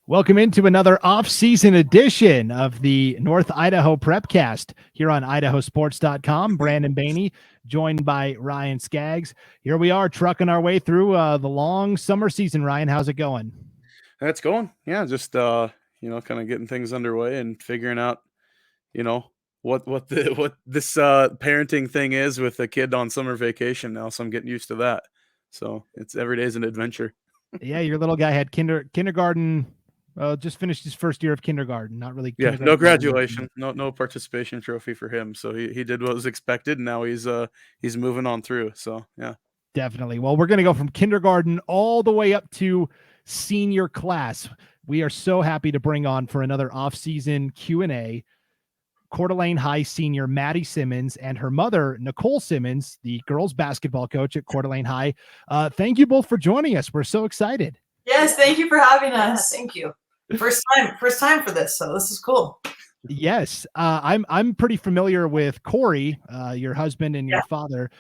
Welcome into another off-season edition of the North Idaho Prepcast here on IdahoSports.com. Brandon Baney, joined by Ryan Scaggs. Here we are trucking our way through the long summer season. Ryan, how's it going? It's going. Yeah, just kind of getting things underway and figuring out, what this parenting thing is with a kid on summer vacation now. So I'm getting used to that. So it's every day is an adventure. Yeah, your little guy had kindergarten. Just finished his first year of kindergarten. Not really. Yeah, no graduation, no participation trophy for him. So he did what was expected, and now he's moving on through. So yeah, definitely. Well, we're gonna go from kindergarten all the way up to senior class. We are so happy to bring on for another off-season Q&A Coeur d'Alene High senior Madi Symons and her mother, Nicole Symons, the girls basketball coach at Coeur d'Alene High. Thank you both for joining us. We're so excited. Yes, thank you for having us. Thank you. First time for this, so this is cool. Yes, I'm pretty familiar with Corey, your husband and your father.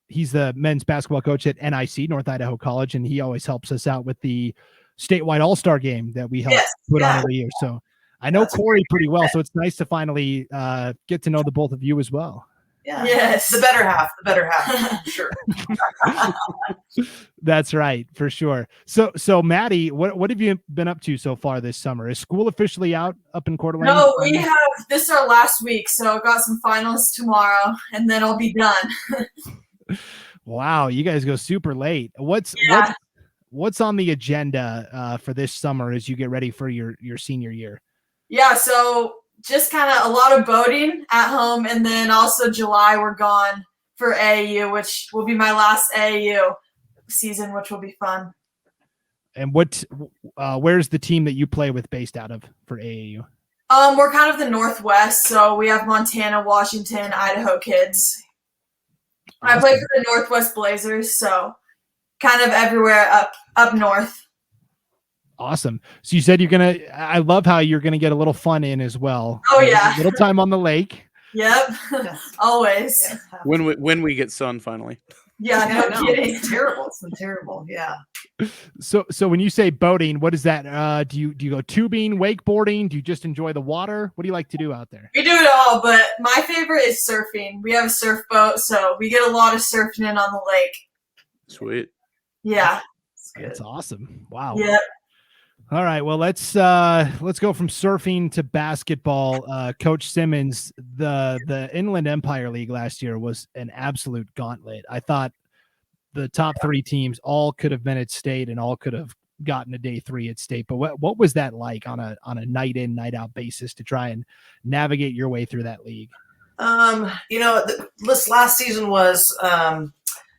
He's the men's basketball coach at NIC, North Idaho College, and he always helps us out with the statewide AllStar Game that we help put on every year. So I know Corey pretty well, so it's nice to finally get to know the both of you as well. Yeah. Yes. The better half. Sure. That's right, for sure. So Madi, what have you been up to so far this summer? Is school officially out up in Coeur d'Alene? No, we have, this is our last week, so I've got some finals tomorrow, and then I'll be done. Wow, you guys go super late. What's on the agenda for this summer as you get ready for your senior year? Yeah, so just kind of a lot of boating at home, and then also July we're gone for AAU, which will be my last AAU season, which will be fun. And where's the team that you play with based out of for AAU? We're kind of the Northwest, so we have Montana, Washington, Idaho kids. Awesome. I play for the Northwest Blazers, so kind of everywhere up north. Awesome. So you said I love how you're going to get a little fun in as well. Oh yeah. A little time on the lake. Yep. Always. When we get sun finally. Yeah, no kidding. It's terrible. It's been terrible. Yeah. So when you say boating, what is that? Do you go tubing, wakeboarding? Do you just enjoy the water? What do you like to do out there? We do it all, but my favorite is surfing. We have a surf boat, so we get a lot of surfing in on the lake. Sweet. Yeah. That's awesome. Wow. Yeah. All right, well, let's go from surfing to basketball. Coach Symons, the Inland Empire League last year was an absolute gauntlet. I thought the top three teams all could have been at state and all could have gotten a day 3 at state. But what was that like on a night in, night out basis to try and navigate your way through that league? This last season was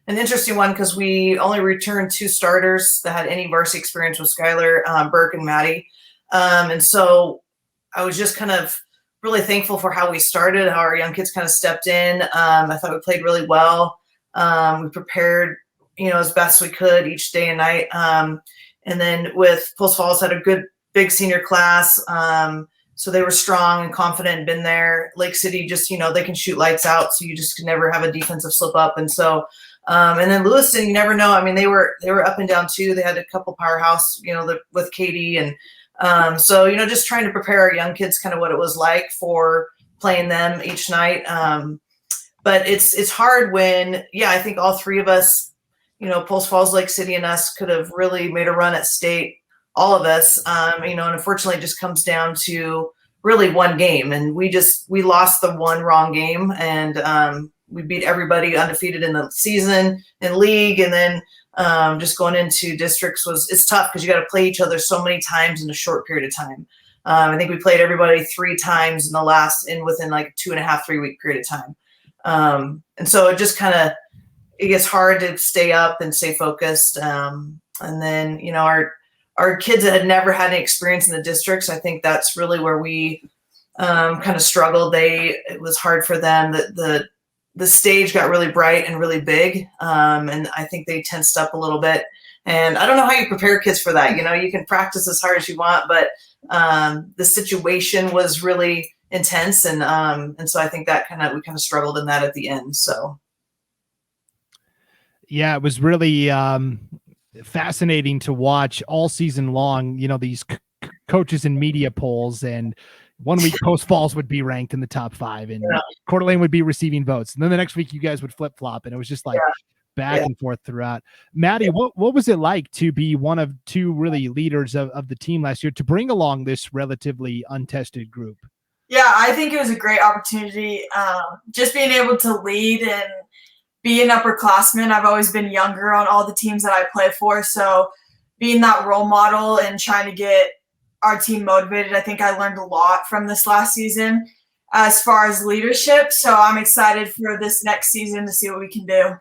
an interesting one because we only returned 2 starters that had any varsity experience with Skylar, Burke, and Madi. And so I was just kind of really thankful for how we started, how our young kids kind of stepped in. I thought we played really well. We prepared, as best we could each day and night. And then with Post Falls had a good big senior class. So they were strong and confident and been there. Lake City just, they can shoot lights out. So you just can never have a defensive slip up. And so, and then Lewiston, you never know. I mean, they were up and down too. They had a couple powerhouse, with Katie. And so, just trying to prepare our young kids kind of what it was like for playing them each night. But it's hard when, I think all 3 of us, Post Falls, Lake City, and us could have really made a run at state, all of us, and unfortunately it just comes down to really one game. And we lost the one wrong game, and we beat everybody undefeated in the season in league. And then just going into districts it's tough because you got to play each other so many times in a short period of time. I think we played everybody 3 times within like a 2.5, 3 week period of time. And so it just it gets hard to stay up and stay focused. And then, our kids that had never had any experience in the districts, I think that's really where we kind of struggled. It was hard for them. The stage got really bright and really big. And I think they tensed up a little bit. And I don't know how you prepare kids for that. You can practice as hard as you want, but the situation was really intense. And so I think that we kind of struggled in that at the end. So. Yeah, it was really fascinating to watch all season long. You know, these coaches and media polls, and 1 week Post Falls would be ranked in the top 5, and Coeur d'Alene would be receiving votes, and then the next week you guys would flip flop, and it was just like back and forth throughout. Madi, what was it like to be one of 2 really leaders of the team last year, to bring along this relatively untested group? Yeah, I think it was a great opportunity. Just being able to lead and be an upperclassman. I've always been younger on all the teams that I play for. So being that role model and trying to get our team motivated, I think I learned a lot from this last season as far as leadership. So I'm excited for this next season to see what we can do.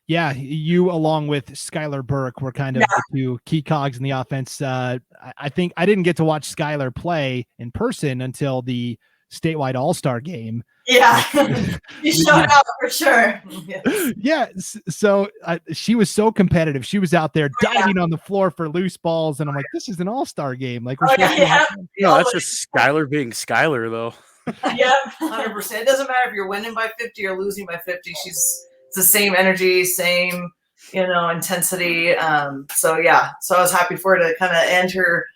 Yeah, you along with Skylar Burke were kind of the 2 key cogs in the offense. I think I didn't get to watch Skylar play in person until the statewide AllStar game. Yeah, you showed up for sure. Yeah, so she was so competitive. She was out there diving on the floor for loose balls, and I'm like, this is an AllStar game. Like, no, that's just Skylar being Skylar, though. Yeah, 100%. It doesn't matter if you're winning by 50 or losing by 50. It's the same energy, same intensity. So I was happy for her to kind of end her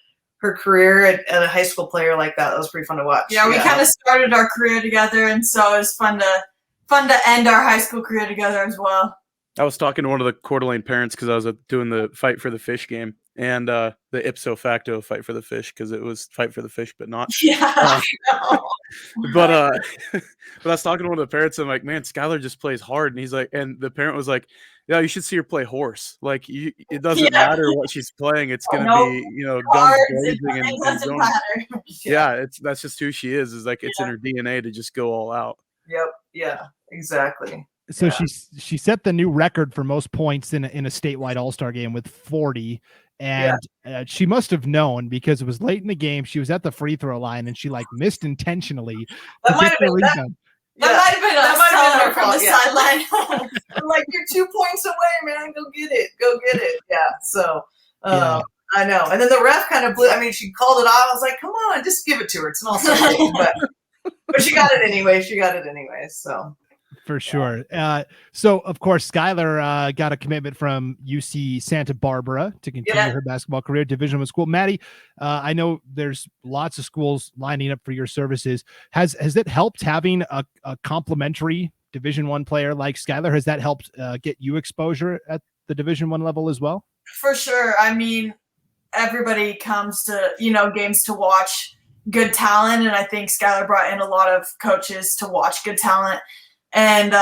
career at a high school player like that. That was pretty fun to watch. Yeah, we kind of started our career together, and so it was fun to end our high school career together as well. I was talking to one of the Coeur d'Alene parents because I was doing the Fight for the Fish game, and the ipso facto Fight for the Fish, because it was Fight for the Fish, but not. Yeah. But I was talking to one of the parents, and I'm like, man, Skylar just plays hard. And he's like, and the parent was like, yeah, you should see her play horse. Like, it doesn't matter what she's playing. It's going to be, guns blazing and going. Yeah, that's just who she is. Like, it's in her DNA to just go all out. Yep. Yeah, exactly. So she set the new record for most points in a statewide AllStar game with 40. And she must have known, because it was late in the game. She was at the free throw line and she missed intentionally. That might have been our from the sideline. I'm like, you're 2 points away, man. Go get it. Yeah. So I know. And then the ref kind of blew. I mean, she called it off. I was like, come on, just give it to her. It's an all-star game. But she got it anyway. So. For sure. So, of course, Skylar got a commitment from UC Santa Barbara to continue her basketball career, Division I school. Madi, I know there's lots of schools lining up for your services. Has it helped having a complimentary Division I player like Skylar? Has that helped get you exposure at the Division I level as well? For sure. I mean, everybody comes to, games to watch good talent, and I think Skylar brought in a lot of coaches to watch good talent. And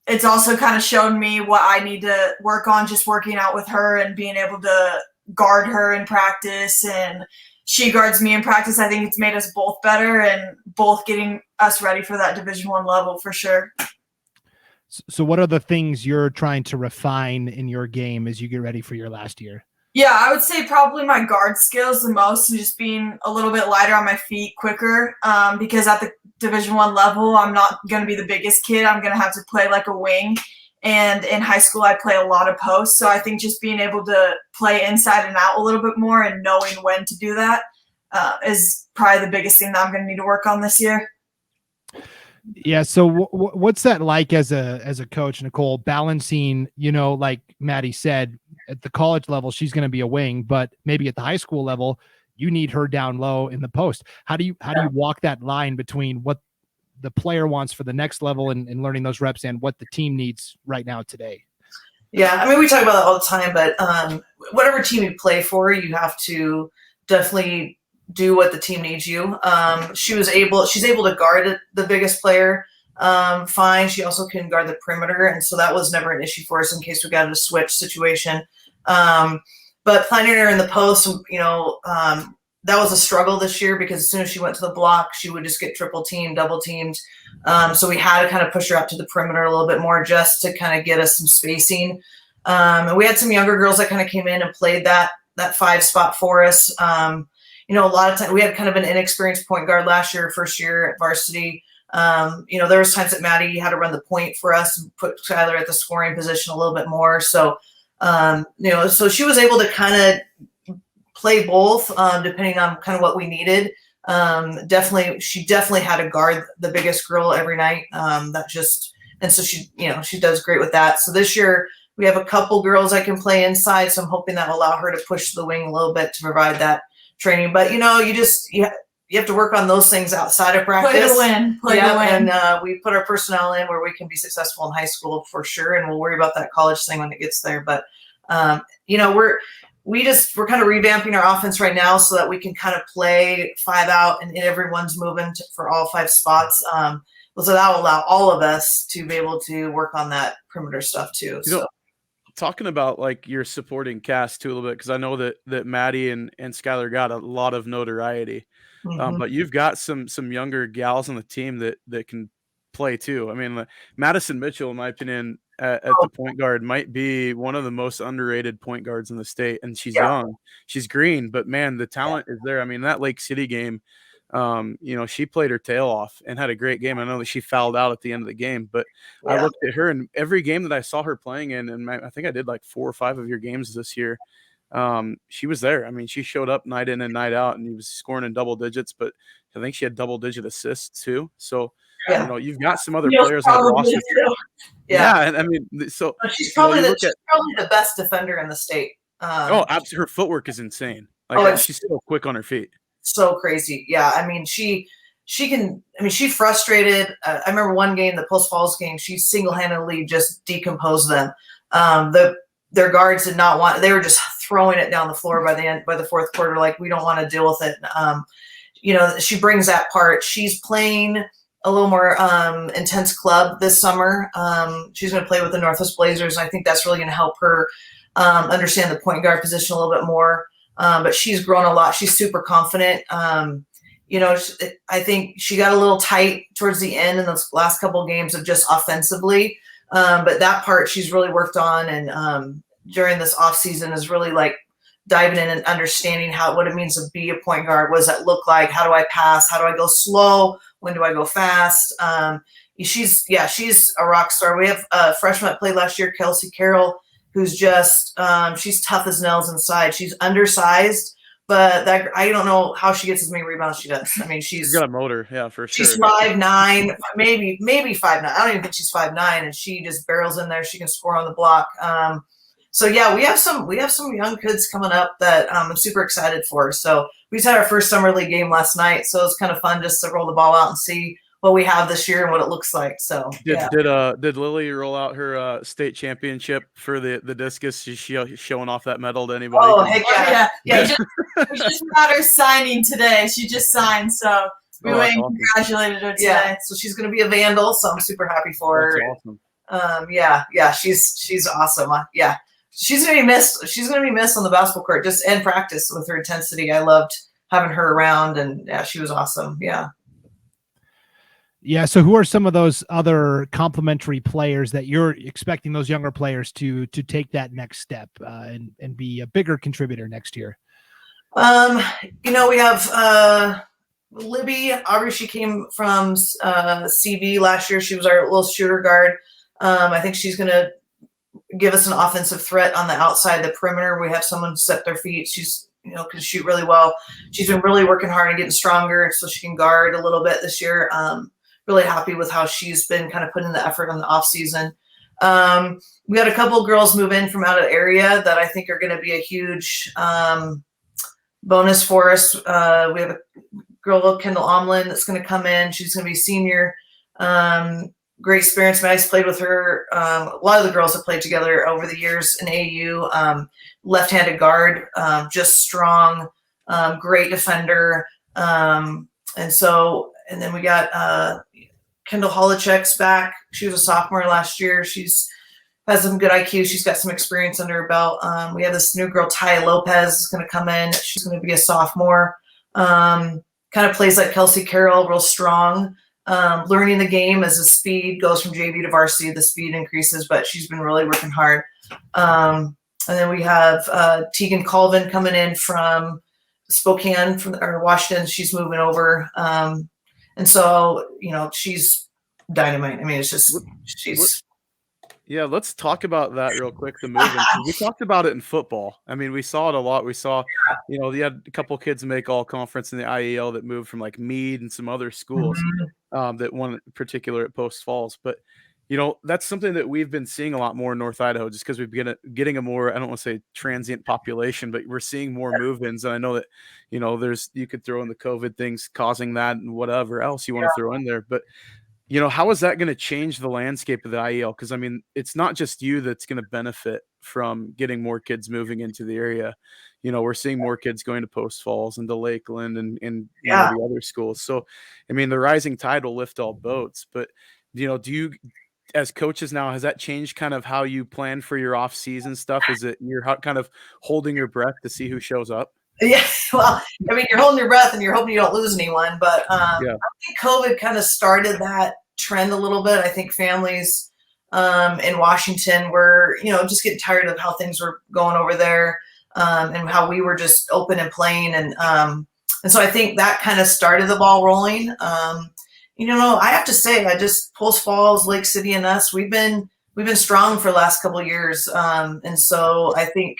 it's also kind of shown me what I need to work on, just working out with her and being able to guard her in practice, and she guards me in practice. I think it's made us both better and both getting us ready for that Division I level for sure. So what are the things you're trying to refine in your game as you get ready for your last year? Yeah, I would say probably my guard skills the most, and just being a little bit lighter on my feet, quicker, because at the Division I level, I'm not going to be the biggest kid. I'm going to have to play like a wing. And in high school, I play a lot of posts. So I think just being able to play inside and out a little bit more and knowing when to do that is probably the biggest thing that I'm going to need to work on this year. Yeah. So what's that like as a coach, Nicole, balancing, like Madi said, at the college level, she's going to be a wing, but maybe at the high school level, you need her down low in the post. How do you walk that line between what the player wants for the next level and learning those reps and what the team needs right now today? Yeah. I mean, we talk about that all the time, but whatever team you play for, you have to definitely do what the team needs you. She's able to guard the biggest player fine. She also can guard the perimeter, and so that was never an issue for us in case we got in a switch situation. But planting her in the post, that was a struggle this year, because as soon as she went to the block, she would just get triple teamed, double teamed. So we had to kind of push her out to the perimeter a little bit more, just to kind of get us some spacing. And we had some younger girls that kind of came in and played that 5 spot for us. A lot of times we had kind of an inexperienced point guard last year, first year at varsity. There was times that Madi had to run the point for us and put Skylar at the scoring position a little bit more. So, so she was able to kind of play both, depending on kind of what we needed. She definitely had to guard the biggest girl every night. And so she does great with that. So this year, We have a couple girls that can play inside, so I'm hoping that will allow her to push the wing a little bit to provide that training. But you have to work on those things outside of practice. Play to win. And we put our personnel in where we can be successful in high school for sure, and we'll worry about that college thing when it gets there. But we're kind of revamping our offense right now so that we can kind of play 5 out and everyone's moving for all 5 spots. So that will allow all of us to be able to work on that perimeter stuff too. So. Talking about like your supporting cast too a little bit, because I know that Madi and Skylar got a lot of notoriety, but you've got some younger gals on the team that can play too. I mean, Madison Mitchell, in my opinion, at the point guard might be one of the most underrated point guards in the state, and she's young, she's green, but man, the talent is there. I mean, that Lake City game, she played her tail off and had a great game. I know that she fouled out at the end of the game, but I looked at her, and every game that I saw her playing in, and I think I did like 4 or 5 of your games this year, she was there. I mean, she showed up night in and night out, and he was scoring in double digits, but I think she had double-digit assists too. So, you've got some other players on the roster. And I mean, so she's probably the best defender in the state. Absolutely. Her footwork is insane. Like, she's so quick on her feet. So crazy. Yeah. I mean, she frustrated. I remember one game, the Post Falls game, she single-handedly just decomposed them. Their guards did not want, they were just throwing it down the floor by the fourth quarter. Like, we don't want to deal with it. She brings that part. She's playing a little more intense club this summer. She's going to play with the Northwest Blazers. And I think that's really going to help her understand the point guard position a little bit more. But she's grown a lot. She's super confident. I think she got a little tight towards the end in those last couple of games of just offensively. But that part she's really worked on. And during this offseason is really like diving in and understanding what it means to be a point guard. What does that look like? How do I pass? How do I go slow? When do I go fast? She's a rock star. We have a freshman that played last year, Kelsey Carroll, who's just she's tough as nails inside. She's undersized, but I don't know how she gets as many rebounds she does. I mean, she's got a motor, for sure. She's 5'9", maybe 5'9". I don't even think she's 5'9", and she just barrels in there. She can score on the block. So yeah, we have some young kids coming up that I'm super excited for. So we just had our first summer league game last night, so it was kind of fun just to roll the ball out and see what we have this year and what it looks like. So did Lily roll out her state championship for the discus? Is she showing off that medal to anybody? Oh, heck yeah. We just got her signing today. She just signed, so we went and congratulated her today. Yeah, so she's going to be a Vandal, so I'm super happy for her. That's awesome. She's awesome. She's going to be missed. She's going to be missed on the basketball court, just in practice with her intensity. I loved having her around, and she was awesome. Yeah. Yeah. So who are some of those other complementary players that you're expecting those younger players to take that next step and be a bigger contributor next year? We have Libby Aubrey. She came from CV last year. She was our little shooter guard. I think she's going to give us an offensive threat on the outside, the perimeter. We have someone set their feet. She's, can shoot really well. She's been really working hard and getting stronger so she can guard a little bit this year. Really happy with how she's been kind of putting the effort on the off season. We had a couple of girls move in from out of area that I think are going to be a huge bonus for us. We have a girl, Kendall Omlin, that's going to come in. She's going to be a senior. Great experience. Madis played with her. A lot of the girls have played together over the years in AAU. Left-handed guard, just strong, great defender. And then we got Kendall Holichek's back. She was a sophomore last year. She's has some good IQ. She's got some experience under her belt. We have this new girl, Taya Lopez, is going to come in. She's going to be a sophomore. Kind of plays like Kelsey Carroll, real strong. Learning the game as the speed goes from JV to varsity, the speed increases, but she's been really working hard. And then we have Tegan Colvin coming in from Spokane or Washington. She's moving over. And so, she's dynamite. I mean, it's just, Yeah, let's talk about that real quick, the movement. We talked about it in football. I mean, we saw it a lot. We saw, you had a couple kids make all conference in the IEL that moved from like Meade and some other schools that one in particular at Post Falls. But that's something that we've been seeing a lot more in North Idaho, just because we've been getting a more, I don't want to say transient population, but we're seeing more move-ins. And I know that, you could throw in the COVID things causing that and whatever else you want to throw in there. But, how is that going to change the landscape of the IEL? Because, I mean, it's not just you that's going to benefit from getting more kids moving into the area. We're seeing more kids going to Post Falls and to Lakeland and the other schools. So, I mean, the rising tide will lift all boats. But, do you, as coaches now, has that changed kind of how you plan for your off-season stuff? Is it you're kind of holding your breath to see who shows up? Yeah, well, I mean, you're holding your breath and you're hoping you don't lose anyone. But I think COVID kind of started that trend a little bit. I think families in Washington were, just getting tired of how things were going over there and how we were just open and playing. And so I think that kind of started the ball rolling. I have to say, Post Falls, Lake City, and us, we've been strong for the last couple of years. And so I think,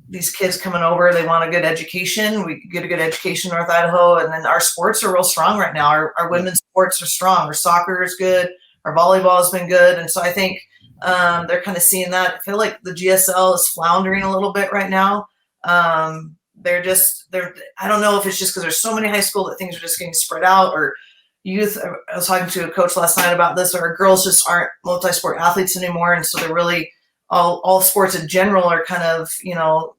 these kids coming over, they want a good education. We get a good education in North Idaho. And then our sports are real strong right now. Our women's sports are strong. Our soccer is good. Our volleyball has been good. And so I think they're kind of seeing that. I feel like the GSL is floundering a little bit right now. I don't know if it's just because there's so many high school that things are just getting spread out, or youth. I was talking to a coach last night about this, or our girls just aren't multi-sport athletes anymore. And so they're really all sports in general are kind of,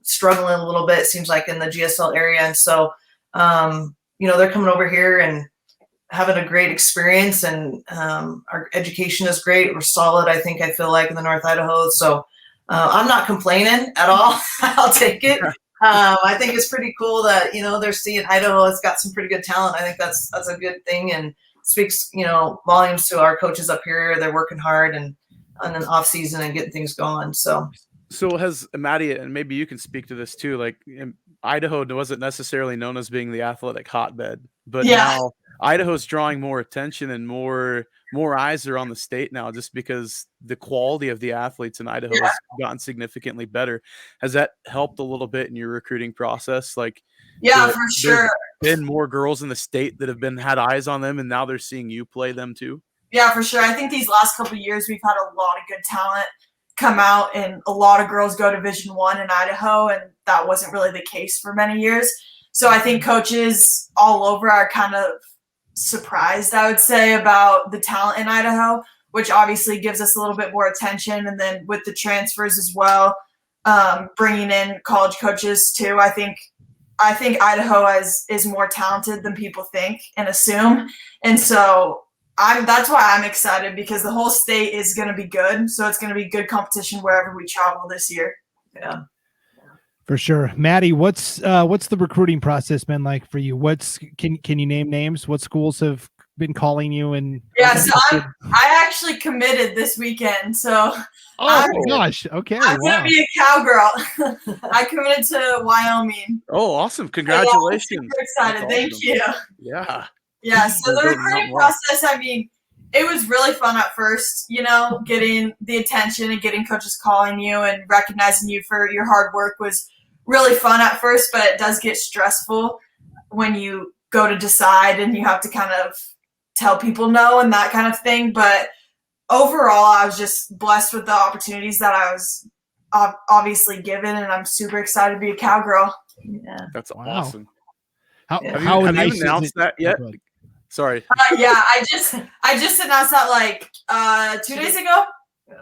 struggling a little bit, it seems like, in the GSL area. And so, they're coming over here and having a great experience, and our education is great. We're solid, I feel like, in the North Idaho. So I'm not complaining at all. I'll take it. I think it's pretty cool that, they're seeing Idaho has got some pretty good talent. I think that's a good thing, and speaks, volumes to our coaches up here. They're working hard and on an off season and getting things going. So has Madi, and maybe you can speak to this too, like Idaho wasn't necessarily known as being the athletic hotbed, but now Idaho's drawing more attention and more eyes are on the state now, just because the quality of the athletes in Idaho has gotten significantly better. Has that helped a little bit in your recruiting process? Like, for sure. Been more girls in the state that have had eyes on them, and now they're seeing you play them too. Yeah, for sure. I think these last couple of years we've had a lot of good talent come out, and a lot of girls go to Division I in Idaho, and that wasn't really the case for many years. So I think coaches all over are kind of surprised, I would say, about the talent in Idaho, which obviously gives us a little bit more attention. And then with the transfers as well, bringing in college coaches too, I think Idaho is more talented than people think and assume. And so that's why I'm excited, because the whole state is going to be good. So it's going to be good competition wherever we travel this year. Yeah. For sure. Madi, what's the recruiting process been like for you? Can you name names? What schools have been calling you? And so I actually committed this weekend. So my gosh. Okay. I'm going to be a cowgirl. I committed to Wyoming. Oh, awesome. Congratulations. Yeah, super excited. Awesome. Thank you. Yeah. Yeah, so the recruiting process, I mean, it was really fun at first, getting the attention and getting coaches calling you and recognizing you for your hard work was really fun at first, but it does get stressful when you go to decide and you have to kind of tell people no and that kind of thing. But overall, I was just blessed with the opportunities that I was obviously given, and I'm super excited to be a cowgirl. Yeah. That's awesome. Have you announced that yet? Sorry. I just announced that like 2 days ago.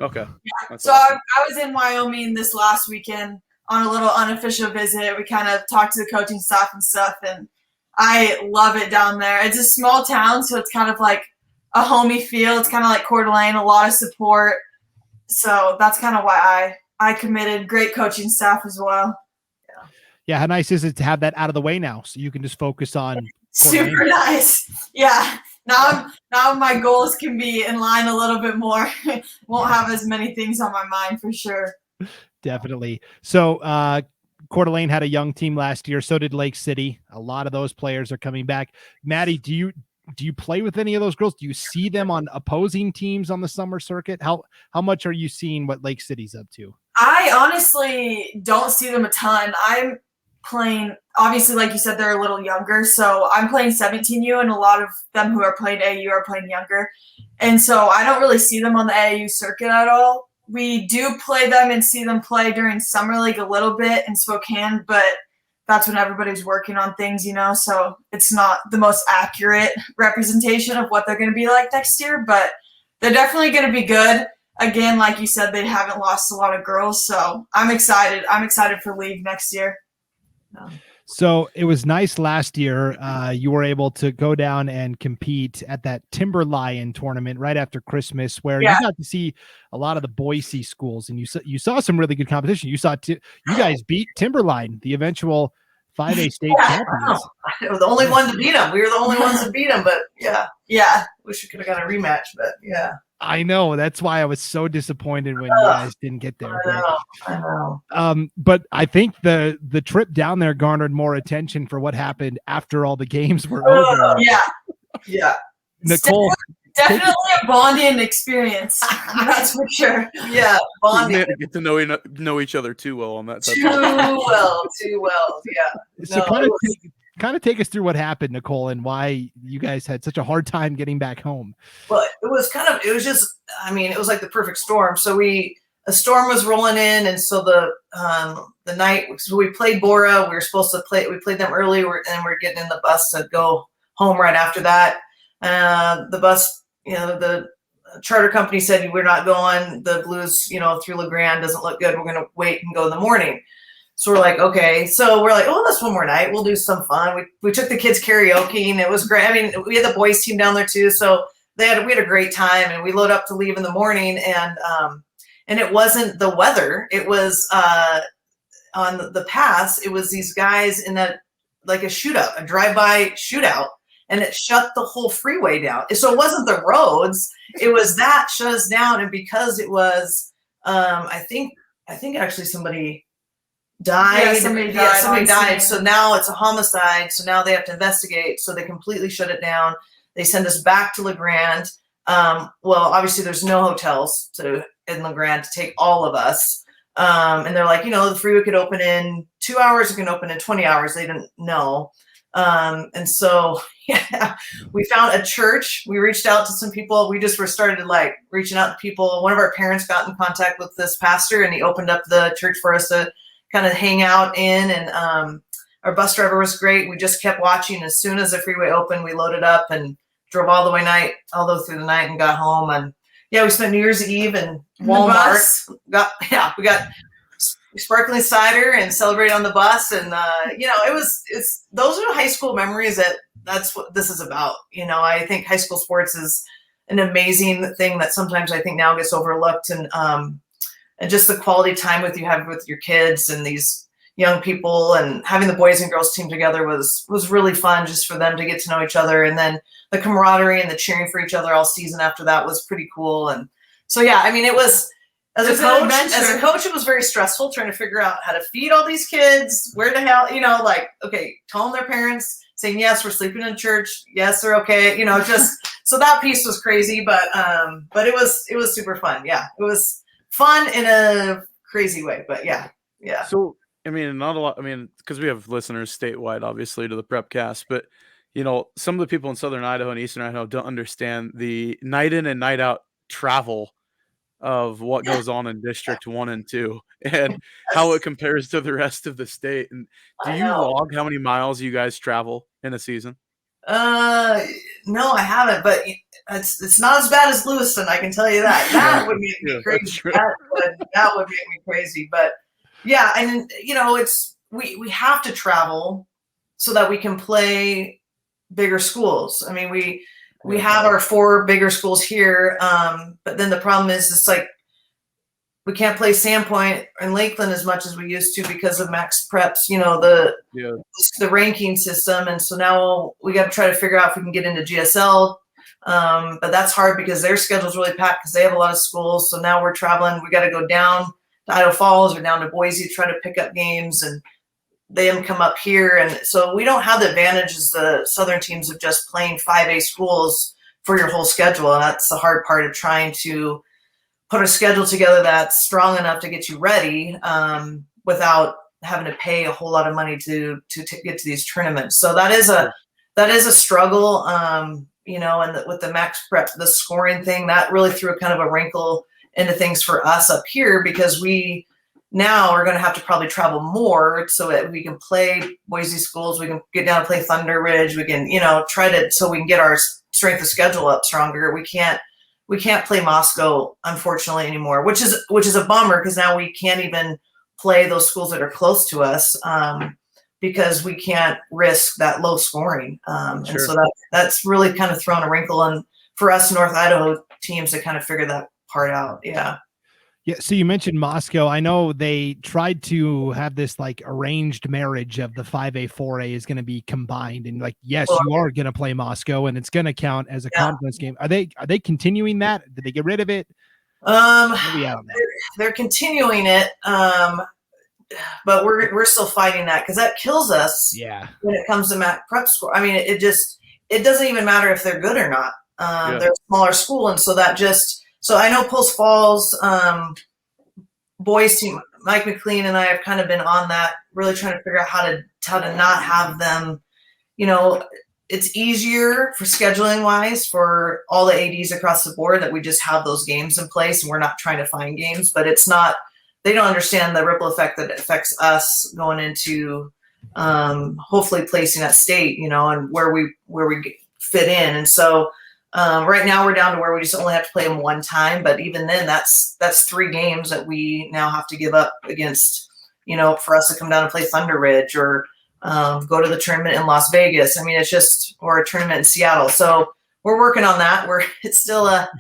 Okay. Yeah. So awesome. I was in Wyoming this last weekend on a little unofficial visit. We kind of talked to the coaching staff and stuff, and I love it down there. It's a small town, so it's kind of like a homey feel. It's kind of like Coeur d'Alene, a lot of support. So that's kind of why I committed. Great coaching staff as well. Yeah, how nice is it to have that out of the way now, so you can just focus on super nice. Yeah. Now my goals can be in line a little bit more. Won't have as many things on my mind for sure. Definitely. So Coeur d'Alene had a young team last year. So did Lake City. A lot of those players are coming back. Madi, do you play with any of those girls? Do you see them on opposing teams on the summer circuit? How much are you seeing what Lake City's up to? I honestly don't see them a ton. playing, obviously, like you said, they're a little younger. So I'm playing 17U, and a lot of them who are playing AAU are playing younger. And so I don't really see them on the AAU circuit at all. We do play them and see them play during Summer League a little bit in Spokane, but that's when everybody's working on things, so it's not the most accurate representation of what they're going to be like next year, but they're definitely going to be good. Again, like you said, they haven't lost a lot of girls, so I'm excited. I'm excited for league next year. So it was nice last year. You were able to go down and compete at that Timberline tournament right after Christmas, where you got to see a lot of the Boise schools, and you saw some really good competition. You saw you guys beat Timberline, the eventual 5A state champions. I was the only one to beat them. We were the only ones to beat them, but yeah. Wish we could have got a rematch, but yeah. I know. That's why I was so disappointed when you guys didn't get there. I know. But I think the trip down there garnered more attention for what happened after all the games were over. Yeah. Nicole, definitely a bonding experience. That's for sure. Yeah, bonding. Get to know each other too well on that. Too well. Yeah. So kind of take us through what happened, Nicole, and why you guys had such a hard time getting back home. Well, it was like the perfect storm. So a storm was rolling in, and so the night, so we played Bora. We were supposed to play. We played them early, and we're getting in the bus to go home right after that. The bus, the charter company said we're not going. The Blues, through LeGrand doesn't look good. We're going to wait and go in the morning. So we're like, okay. So we're like, that's one more night. We'll do some fun. We took the kids karaoke, and it was great. I mean, we had the boys team down there too, so we had a great time. And we load up to leave in the morning, and it wasn't the weather. It was on the pass. It was these guys in a shootout, a drive-by shootout, and it shut the whole freeway down. So it wasn't the roads. It was that shut us down, and because it was, I think actually somebody died. Yeah, somebody died. So now it's a homicide. So now they have to investigate. So they completely shut it down. They send us back to LeGrand. Well, obviously there's no hotels in LeGrand to take all of us. And they're like, the freeway could open in 2 hours. It can open in 20 hours. They didn't know. And so, we found a church. We reached out to some people. We just started reaching out to people. One of our parents got in contact with this pastor, and he opened up the church for us to kind of hang out in, and our bus driver was great. We just kept watching. As soon as the freeway opened, we loaded up and drove all the way through the night and got home. And we spent New Year's Eve in Walmart. We got sparkling cider and celebrated on the bus. And those are high school memories. That's what this is about. I think high school sports is an amazing thing that sometimes I think now gets overlooked, and just the quality time you have with your kids and these young people, and having the boys and girls team together was really fun, just for them to get to know each other. And then the camaraderie and the cheering for each other all season after that was pretty cool. And so, it was, as a coach, it was very stressful trying to figure out how to feed all these kids, where the hell, telling their parents, saying, yes, we're sleeping in church. Yes, they're okay. So that piece was crazy, but it was super fun. Yeah. It was fun in a crazy way, but yeah. So, not a lot. Because we have listeners statewide, obviously, to the Prepcast, but some of the people in Southern Idaho and Eastern Idaho don't understand the night in and night out travel of what goes on in District 1 and 2 and how it compares to the rest of the state. And do you log how many miles you guys travel in a season? No, I haven't, but it's not as bad as Lewiston, I can tell you that. That would make me crazy. That would make me crazy. But and we have to travel so that we can play bigger schools. We have our 4 bigger schools here, but then the problem is it's we can't play Sandpoint and Lakeland as much as we used to because of Max Preps, the ranking system. And so now we got to try to figure out if we can get into GSL. But that's hard because their schedule's really packed because they have a lot of schools. So now we're traveling. We got to go down to Idaho Falls or down to Boise to try to pick up games, and they come up here. And so we don't have the advantage as the Southern teams of just playing 5A schools for your whole schedule. And that's the hard part of trying to put a schedule together that's strong enough to get you ready without having to pay a whole lot of money to get to these tournaments. So that is a struggle. You know, and with the max prep, the scoring thing, that really threw kind of a wrinkle into things for us up here, because we now are going to have to probably travel more so that we can play Boise schools. We can get down and play Thunder Ridge. We can, you know, so we can get our strength of schedule up stronger. We can't play Moscow, unfortunately, anymore, which is a bummer, because now we can't even play those schools that are close to us, because we can't risk that low scoring. And so that's really kind of thrown a wrinkle in for us North Idaho teams to kind of figure that part out. Yeah. Yeah. So you mentioned Moscow. I know they tried to have this like arranged marriage of the 5A, 4A is going to be combined, and like, yes, you are going to play Moscow and it's going to count as a conference game. Are they continuing that? Did they get rid of it? They're continuing it. But we're still fighting that, because that kills us. Yeah. When it comes to MAC prep score, I mean, it doesn't even matter if they're good or not. They're a smaller school, and so so I know Post Falls boys team, Mike McLean and I have kind of been on that, really trying to figure out how to not have them. You know, it's easier for scheduling wise for all the ADs across the board that we just have those games in place and we're not trying to find games, but it's not. They don't understand the ripple effect that affects us going into hopefully placing at state, you know, and where we fit in. And so right now we're down to where we just only have to play them one time. But even then, that's 3 games that we now have to give up against, you know, for us to come down and play Thunder Ridge or go to the tournament in Las Vegas. I mean, or a tournament in Seattle. So we're working on that. It's still a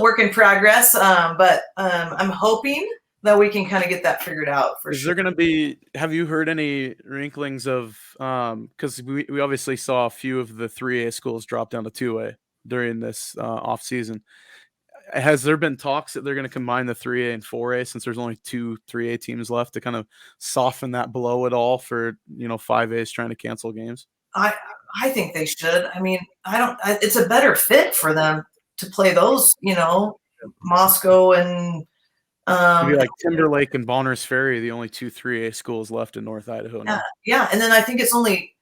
work in progress. But I'm hoping that we can kind of get that figured out for sure. Is there going to be, have you heard any rinklings of, because we obviously saw a few of the 3A schools drop down to 2A during this off season. Has there been talks that they're going to combine the 3A and 4A, since there's only 2 3A teams left, to kind of soften that blow at all for, you know, 5As trying to cancel games? I think they should. I mean, it's a better fit for them to play those, you know, Moscow and maybe like Timberlake and Bonners Ferry, the only 2 3A schools left in North Idaho now. Yeah, and then I think it's only,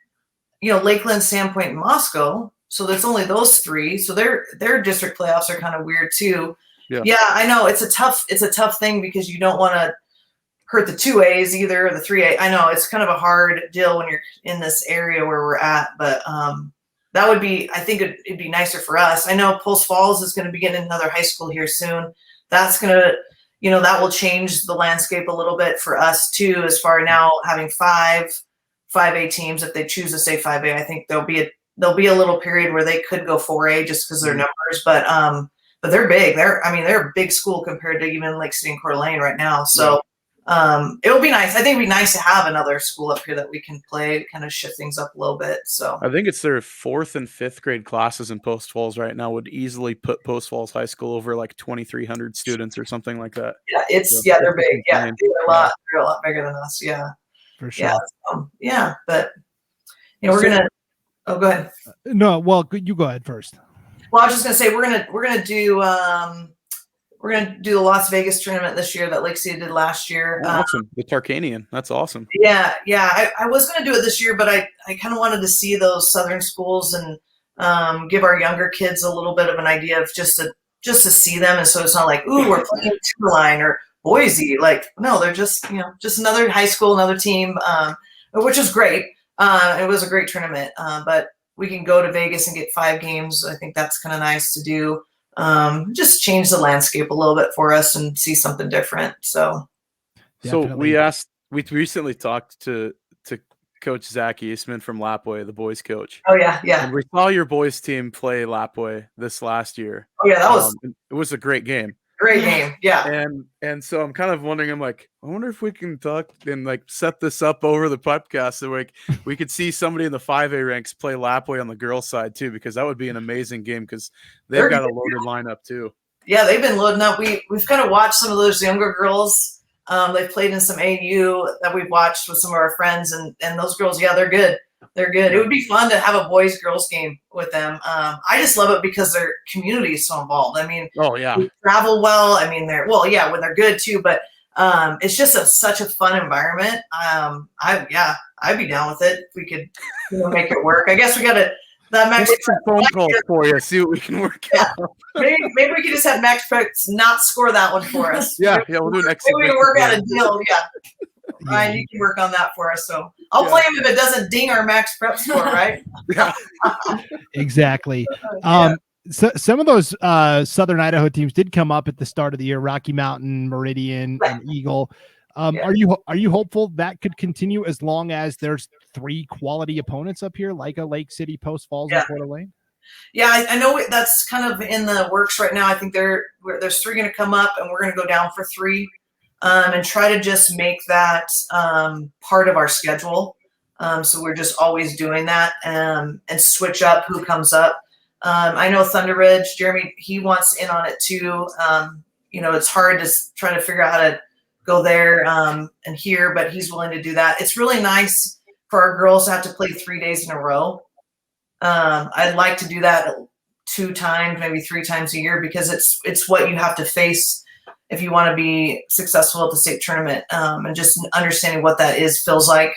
you know, Lakeland, Sandpoint, and Moscow. So there's only those 3. So their district playoffs are kind of weird too. Yeah, I know it's a tough thing, because you don't want to hurt the 2As either, or the 3A. I know it's kind of a hard deal when you're in this area where we're at, but that would be, I think it'd be nicer for us. I know Post Falls is going to be getting another high school here soon. That's going to, you know, that will change the landscape a little bit for us too, as far now having 5A teams. If they choose to say 5A, I think there'll be a little period where they could go 4A just because of their numbers, but they're big. They're a big school compared to even Lake City and Coeur d'Alene right now. So it will be nice. I think it'd be nice to have another school up here that we can play, kind of shift things up a little bit. So I think it's their 4th and 5th grade classes in Post Falls right now would easily put Post Falls High School over like 2,300 students or something like that. Yeah, they're big. Yeah, they're a lot bigger than us. Yeah, for sure. Yeah, but you know, we're gonna. Oh, go ahead. No, well, you go ahead first. Well, I was just gonna say we're gonna do the Las Vegas tournament this year that Lake City did last year. Awesome. The Tarkanian. That's awesome. Yeah. I was going to do it this year, but I kind of wanted to see those southern schools and give our younger kids a little bit of an idea of just to see them. And so it's not like, ooh, we're playing Timberline or Boise. Like, no, they're just, you know, just another high school, another team, which is great. It was a great tournament, but we can go to Vegas and get 5 games. I think that's kind of nice to do. Just change the landscape a little bit for us and see something different. So Definitely. we recently talked to Coach Zach Eastman from Lapway, the boys coach. Oh yeah. And we saw your boys team play Lapway this last year. Oh yeah, it was a great game. Great game. Yeah. And so I'm kind of wondering, I'm like, I wonder if we can talk and like set this up over the podcast so like we could see somebody in the 5A ranks play Lapway on the girls side too, because that would be an amazing game, because they've got a loaded lineup too. Yeah, they've been loading up. We've kind of watched some of those younger girls. They've played in some AU that we've watched with some of our friends, and those girls, yeah, they're good. They're good. It would be fun to have a boys-girls game with them. I just love it because their community is so involved. I mean, oh yeah, we travel well. I mean, when they're good too. But It's just such a fun environment. I'd be down with it if we could make it work. I guess we got to that Max. We'll make some phone calls for you. See what we can work out. Maybe we could just have Max Preps not score that one for us. Yeah, we'll do next. Maybe we can work out a deal. Yeah. Ryan, you can work on that for us. So I'll play him if it doesn't ding our Max Prep score, right? Yeah. Exactly. So some of those Southern Idaho teams did come up at the start of the year: Rocky Mountain, Meridian, and Eagle. Are you hopeful that could continue as long as there's 3 quality opponents up here, like a Lake City, Post Falls, and Coeur d'Alene? Yeah, I know that's kind of in the works right now. I think there's 3 going to come up, and we're going to go down for 3, and try to just make that part of our schedule. So we're just always doing that, and switch up who comes up. I know Thunder Ridge, Jeremy, he wants in on it too. It's hard to try to figure out how to go there and here, but he's willing to do that. It's really nice for our girls to have to play 3 days in a row. I'd like to do that 2 times, maybe 3 times a year, because it's what you have to face if you want to be successful at the state tournament, and just understanding what that feels like,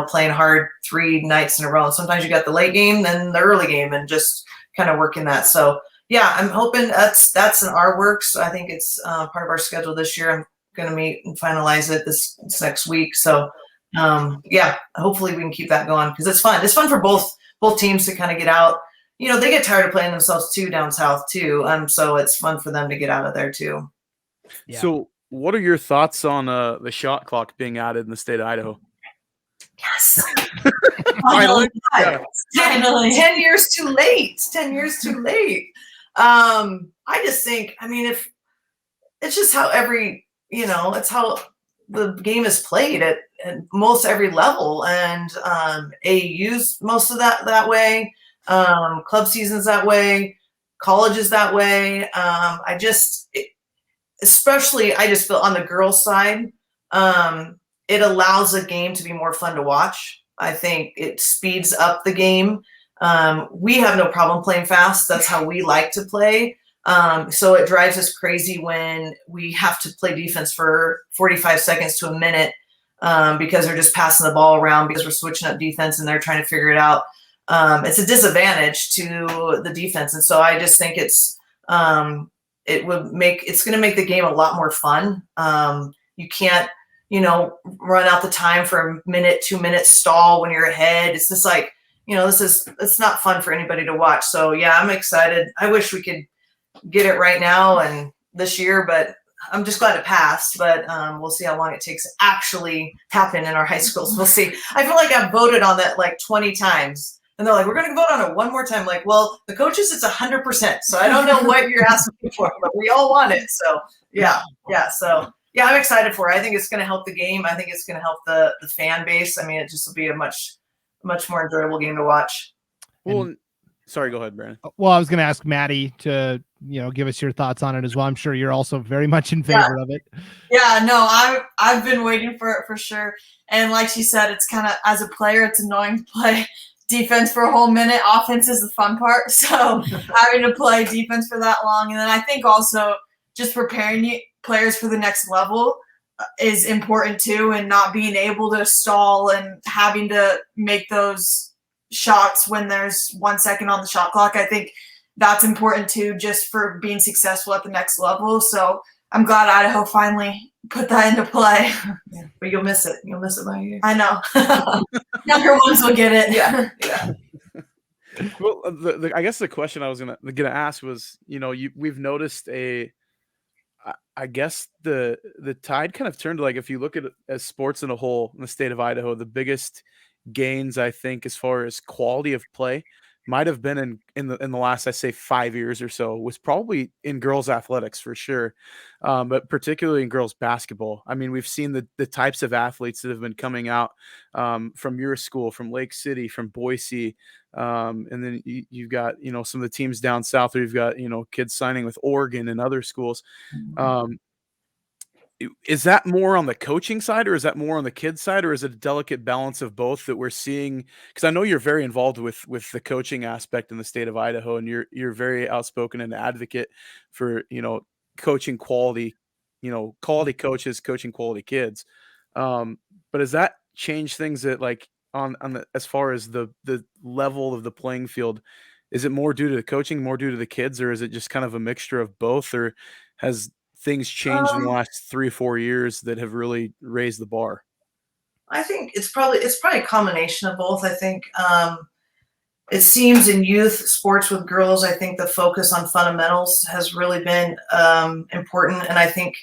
playing hard 3 nights in a row. And sometimes you got the late game, then the early game, and just kind of working that. So yeah, I'm hoping that's in our works. I think it's part of our schedule this year. I'm going to meet and finalize it this next week. So hopefully we can keep that going, because it's fun. It's fun for both teams to kind of get out. They get tired of playing themselves too down south too. So it's fun for them to get out of there too. Yeah. So what are your thoughts on the shot clock being added in the state of Idaho? Yes. Finally. Yeah. 10 years too late. 10 years too late. I just think, if it's just how it's how the game is played at most every level, and AU's most of that way, club seasons that way, colleges that way. I just feel on the girls' side, it allows the game to be more fun to watch. I think it speeds up the game. We have no problem playing fast. That's how we like to play. So it drives us crazy when we have to play defense for 45 seconds to a minute, because they're just passing the ball around, because we're switching up defense and they're trying to figure it out. It's a disadvantage to the defense. And so I just think it's going to make the game a lot more fun. You can't, run out the time for a minute, 2 minutes stall when you're ahead. It's just like, it's not fun for anybody to watch. So yeah, I'm excited. I wish we could get it right now and this year, but I'm just glad it passed. But we'll see how long it takes to actually happen in our high schools. We'll see. I feel like I've voted on that like 20 times. And they're like, we're going to vote on it one more time. Like, well, the coaches, it's 100%. So I don't know what you're asking for, but we all want it. So yeah. So yeah, I'm excited for it. I think it's going to help the game. I think it's going to help the fan base. It just will be a much more enjoyable game to watch. Well, sorry, go ahead, Brandon. Well, I was going to ask Madi to, give us your thoughts on it as well. I'm sure you're also very much in favor of it. Yeah, no, I've been waiting for it for sure. And like she said, it's kind of, as a player, it's annoying to play defense for a whole minute. Offense is the fun part. So having to play defense for that long. And then I think also just preparing players for the next level is important too, and not being able to stall and having to make those shots when there's 1 second on the shot clock. I think that's important too, just for being successful at the next level. So I'm glad Idaho finally put that into play. Yeah, but you'll miss it. You'll miss it by a year. I know. Younger ones will get it. Yeah. Well, I guess the question I was gonna ask was, we've noticed I guess the tide kind of turned. Like, if you look at it as sports in a whole in the state of Idaho, the biggest gains, I think, as far as quality of play, might have been in the last, I say, 5 years or so, was probably in girls athletics for sure, but particularly in girls basketball. We've seen the types of athletes that have been coming out from your school, from Lake City, from Boise, and then you've got some of the teams down south, where you've got kids signing with Oregon and other schools. Is that more on the coaching side, or is that more on the kids side, or is it a delicate balance of both that we're seeing? Because I know you're very involved with the coaching aspect in the state of Idaho, and you're very outspoken and advocate for coaching quality quality coaches coaching quality kids. But does that change things that like on the as far as the level of the playing field? Is it more due to the coaching, more due to the kids, or is it just kind of a mixture of both? Or has things changed in the last 3 or 4 years that have really raised the bar? I think it's probably a combination of both. I think it seems in youth sports with girls, I think the focus on fundamentals has really been important. And I think,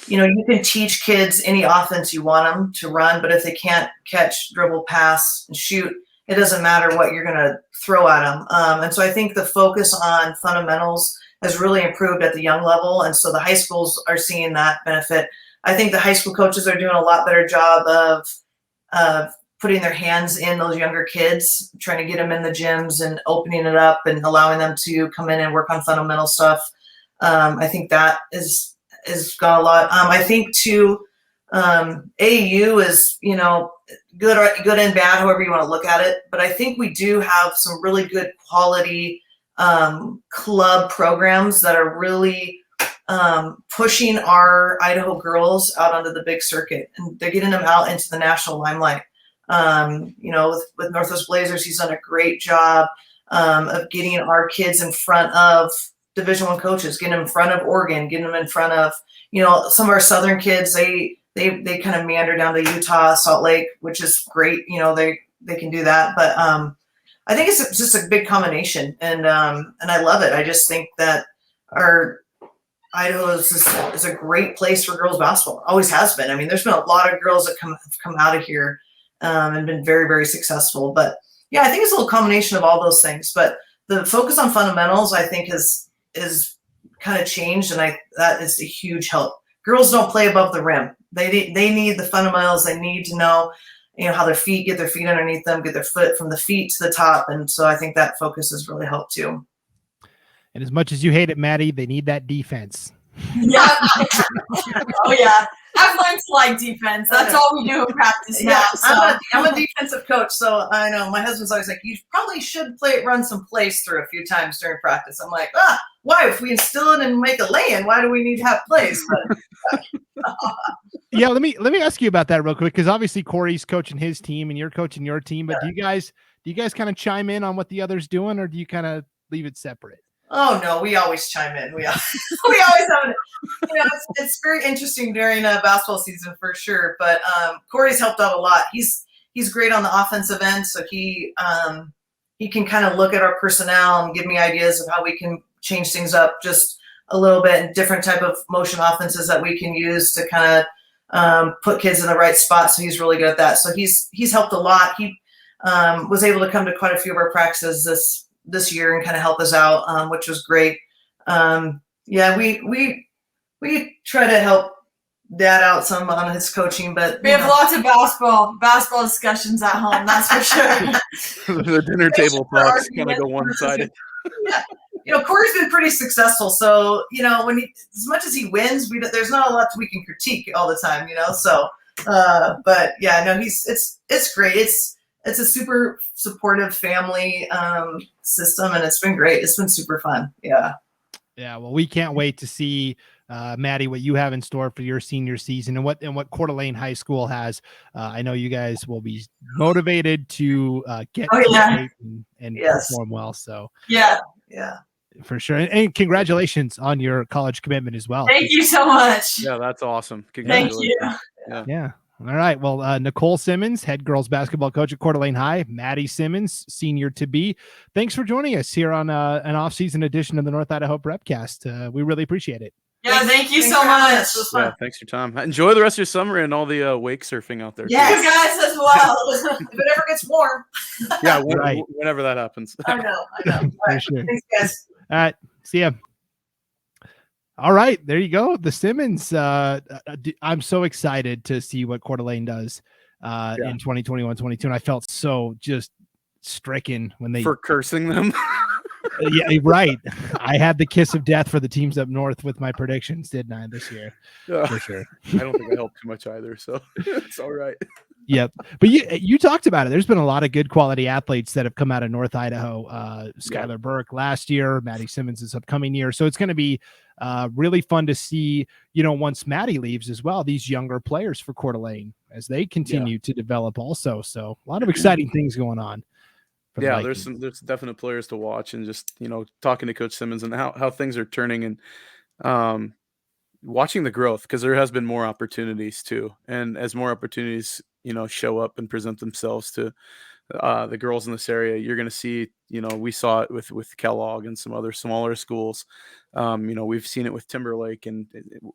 you can teach kids any offense you want them to run, but if they can't catch, dribble, pass, and shoot, it doesn't matter what you're going to throw at them. And so I think the focus on fundamentals has really improved at the young level. And so the high schools are seeing that benefit. I think the high school coaches are doing a lot better job of putting their hands in those younger kids, trying to get them in the gyms and opening it up and allowing them to come in and work on fundamental stuff. I think that is got a lot. I think too, AAU is, good and bad, however you want to look at it. But I think we do have some really good quality club programs that are really pushing our Idaho girls out onto the big circuit, and they're getting them out into the national limelight. With Northwest Blazers, he's done a great job of getting our kids in front of Division I coaches, getting them in front of Oregon, getting them in front of, some of our Southern kids. They kind of meander down to Utah, Salt Lake, which is great. They can do that, but I think it's just a big combination, and I love it. I just think that our Idaho is a great place for girls basketball. Always has been. I mean, there's been a lot of girls that have come out of here and been very, very successful. But yeah, I think it's a little combination of all those things. But the focus on fundamentals, I think, is kind of changed, and that is a huge help. Girls don't play above the rim. They need the fundamentals. They need to know, how their feet, get their feet underneath them, get their foot from the feet to the top. And so I think that focus has really helped too. And as much as you hate it, Maddie, they need that defense. Yeah. Oh yeah. I've learned to like defense. That's all we do in practice now. So. I'm a defensive coach, so I know my husband's always like, you probably should run some plays through a few times during practice. I'm like, why? If we instill it and make a lay-in, why do we need to have plays? Yeah, let me ask you about that real quick, because obviously Corey's coaching his team and you're coaching your team. But do you guys kind of chime in on what the other's doing, or do you kind of leave it separate? Oh no, we always chime in. We always have it. It's very interesting during a basketball season for sure. But Corey's helped out a lot. He's great on the offensive end, so he can kind of look at our personnel and give me ideas of how we can change things up just a little bit, and different type of motion offenses that we can use to kind of put kids in the right spot. So he's really good at that. So he's helped a lot. He was able to come to quite a few of our practices this year and kind of help us out, which was great. We try to help Dad out some on his coaching, but we have lots of basketball discussions at home. That's for sure. The dinner table talks kind of go one-sided. Yeah. Corey's been pretty successful, so when as much as he wins, there's not a lot we can critique all the time. So, but yeah, no, it's great. It's a super supportive family system, and it's been great. It's been super fun. Yeah. Yeah. Well, we can't wait to see, Maddie, what you have in store for your senior season and what Coeur d'Alene High School has. I know you guys will be motivated to get and perform well. So yeah, for sure. And congratulations on your college commitment as well. Thank you so much. Yeah, that's awesome. Thank you. Yeah. All right. Well, Nicole Symons, head girls basketball coach at Coeur d'Alene High, Madi Symons, senior to be. Thanks for joining us here on an off-season edition of the North Idaho Prepcast. We really appreciate it. Yeah, thank you so much. Yeah, thanks for your time. Enjoy the rest of your summer and all the wake surfing out there. Yeah, you guys as well. If it ever gets warm. Yeah, whenever that happens. I know. All right. Sure. Thanks, guys. All right. See ya. All right, there you go. The Symons. I'm so excited to see what Coeur d'Alene does in 2021-22. And I felt so just stricken when they for cursing them. Yeah, right. I had the kiss of death for the teams up north with my predictions, didn't I, this year? For sure. I don't think I helped too much either, so it's all right. Yep. But you talked about it. There's been a lot of good quality athletes that have come out of North Idaho. Skylar Burke last year, Madi Symons this upcoming year. So it's going to be Really fun to see, you know, once Madi leaves as well, these younger players for Coeur d'Alene as they continue to develop also. So a lot of exciting things going on. Yeah, there's definite players to watch, and just, you know, talking to Coach Symons and how things are turning, and watching the growth, because there has been more opportunities too. And as more opportunities, you know, show up and present themselves to the girls in this area, you're going to see, you know, we saw it with Kellogg and some other smaller schools. You know, we've seen it with Timberlake, and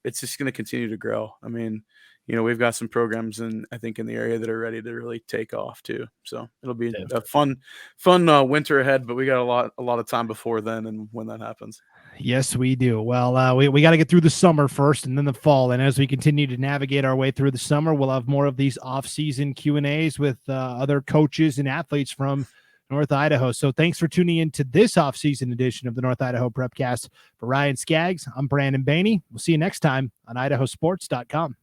it's just going to continue to grow. I mean, you know, we've got some programs I think in the area that are ready to really take off too. So it'll be a fun winter ahead, but we got a lot of time before then and when that happens. Yes, we do. Well, we got to get through the summer first and then the fall. And as we continue to navigate our way through the summer, we'll have more of these off-season Q&As with other coaches and athletes from North Idaho. So thanks for tuning in to this off-season edition of the North Idaho Prepcast. For Ryan Scaggs, I'm Brandon Baney. We'll see you next time on IdahoSports.com.